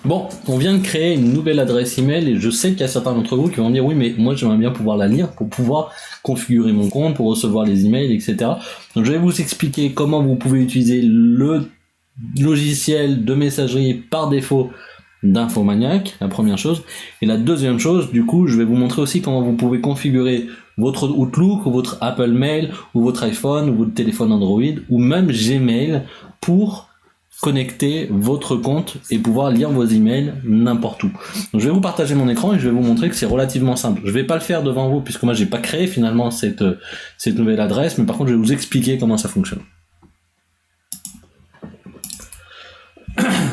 Bon, on vient de créer une nouvelle adresse email et je sais qu'il y a certains d'entre vous qui vont me dire oui, mais moi j'aimerais bien pouvoir la lire pour pouvoir configurer mon compte, pour recevoir les emails, etc. Donc je vais vous expliquer comment vous pouvez utiliser le logiciel de messagerie par défaut d'Infomaniac, la première chose. Et la deuxième chose, du coup, je vais vous montrer aussi comment vous pouvez configurer votre Outlook ou votre Apple Mail ou votre iPhone ou votre téléphone Android ou même Gmail pour connecter votre compte et pouvoir lire vos emails n'importe où. Donc je vais vous partager mon écran et je vais vous montrer que c'est relativement simple. Je vais pas le faire devant vous puisque moi j'ai pas créé finalement cette nouvelle adresse, mais par contre je vais vous expliquer comment ça fonctionne.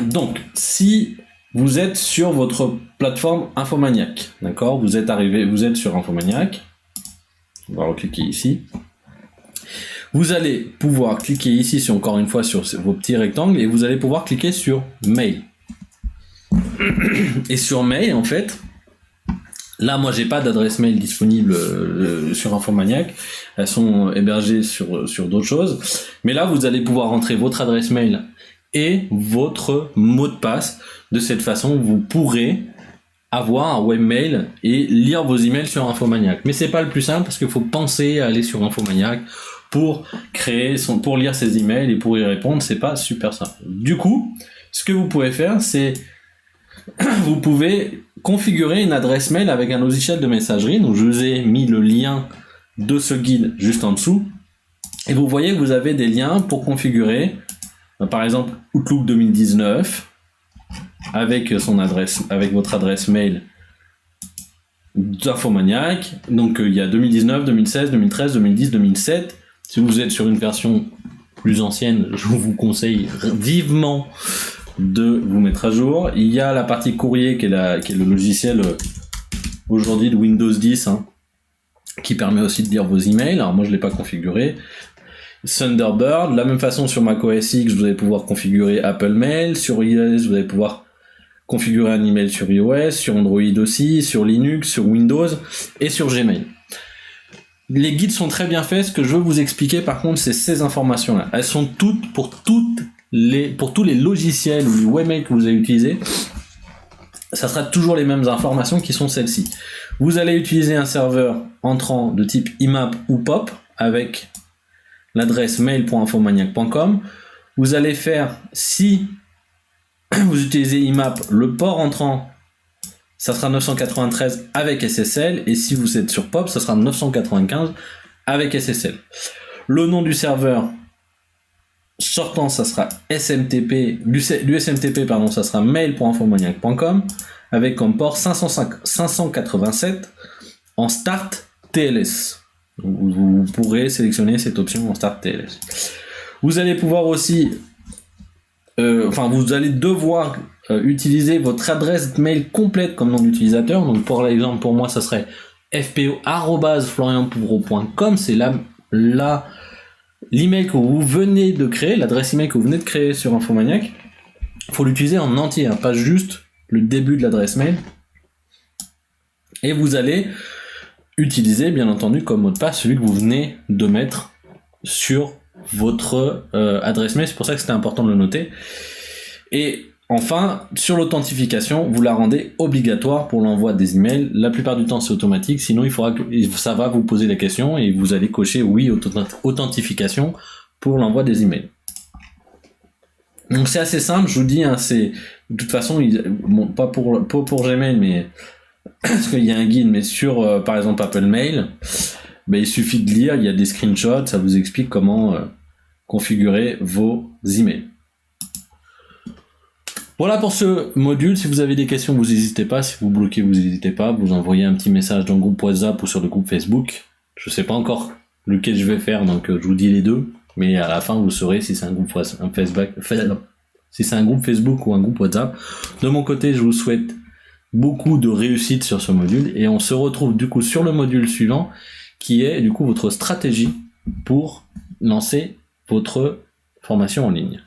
Donc si vous êtes sur votre plateforme Infomaniac, d'accord, vous êtes sur Infomaniac, on va recliquer ici. Vous allez pouvoir cliquer ici encore une fois sur vos petits rectangles et vous allez pouvoir cliquer sur Mail. Et sur Mail, en fait, là moi j'ai pas d'adresse mail disponible sur Infomaniac, elles sont hébergées sur d'autres choses, mais là vous allez pouvoir rentrer votre adresse mail et votre mot de passe. De cette façon, vous pourrez avoir un webmail et lire vos emails sur Infomaniac. Mais c'est pas le plus simple parce qu'il faut penser à aller sur Infomaniac pour lire ses emails et pour y répondre, c'est pas super simple. Du coup, ce que vous pouvez faire, c'est vous pouvez configurer une adresse mail avec un logiciel de messagerie. Donc je vous ai mis le lien de ce guide juste en dessous. Et vous voyez que vous avez des liens pour configurer, par exemple, Outlook 2019 avec votre adresse mail d'Infomaniac. Donc il y a 2019, 2016, 2013, 2010, 2007. Si vous êtes sur une version plus ancienne, je vous conseille vivement de vous mettre à jour. Il y a la partie courrier qui est le logiciel aujourd'hui de Windows 10, qui permet aussi de lire vos emails. Alors moi je ne l'ai pas configuré. Thunderbird, de la même façon sur macOS X, vous allez pouvoir configurer Apple Mail. Sur iOS, vous allez pouvoir configurer un email sur iOS, sur Android aussi, sur Linux, sur Windows et sur Gmail. Les guides sont très bien faits. Ce que je veux vous expliquer par contre, c'est ces informations-là. Elles sont toutes pour tous les logiciels ou les webmails que vous allez utiliser. Ça sera toujours les mêmes informations qui sont celles-ci. Vous allez utiliser un serveur entrant de type IMAP ou POP avec l'adresse mail.infomaniac.com. Vous allez faire, si vous utilisez IMAP, le port entrant, ça sera 993 avec SSL, et si vous êtes sur POP, ça sera 995 avec SSL. Le nom du serveur sortant, ça sera SMTP, du SMTP, pardon, ça sera mail.infomaniac.com, avec comme port 587 en Start TLS. Vous pourrez sélectionner cette option en Start TLS. Vous allez pouvoir aussi, vous allez devoir utiliser votre adresse mail complète comme nom d'utilisateur. Donc pour l'exemple, pour moi, ça serait fpo@florianpouvreau.com. C'est l'email que vous venez de créer, l'adresse email que vous venez de créer sur Infomaniac. Il faut l'utiliser en entier, pas juste le début de l'adresse mail. Et vous allez utiliser, bien entendu, comme mot de passe celui que vous venez de mettre sur votre adresse mail. C'est pour ça que c'était important de le noter. Et enfin, sur l'authentification, vous la rendez obligatoire pour l'envoi des emails. La plupart du temps, c'est automatique. Sinon, ça va vous poser la question et vous allez cocher oui, authentification pour l'envoi des emails. Donc c'est assez simple, je vous dis, c'est de toute façon, pas pour Gmail, mais parce qu'il y a un guide, mais sur par exemple Apple Mail, il suffit de lire, il y a des screenshots, ça vous explique comment configurer vos emails. Voilà pour ce module. Si vous avez des questions, vous n'hésitez pas. Si vous bloquez, vous n'hésitez pas. Vous envoyez un petit message dans le groupe WhatsApp ou sur le groupe Facebook. Je ne sais pas encore lequel je vais faire, donc je vous dis les deux. Mais à la fin, vous saurez si c'est un groupe Facebook ou un groupe WhatsApp. De mon côté, je vous souhaite beaucoup de réussite sur ce module et on se retrouve du coup sur le module suivant qui est du coup votre stratégie pour lancer votre formation en ligne.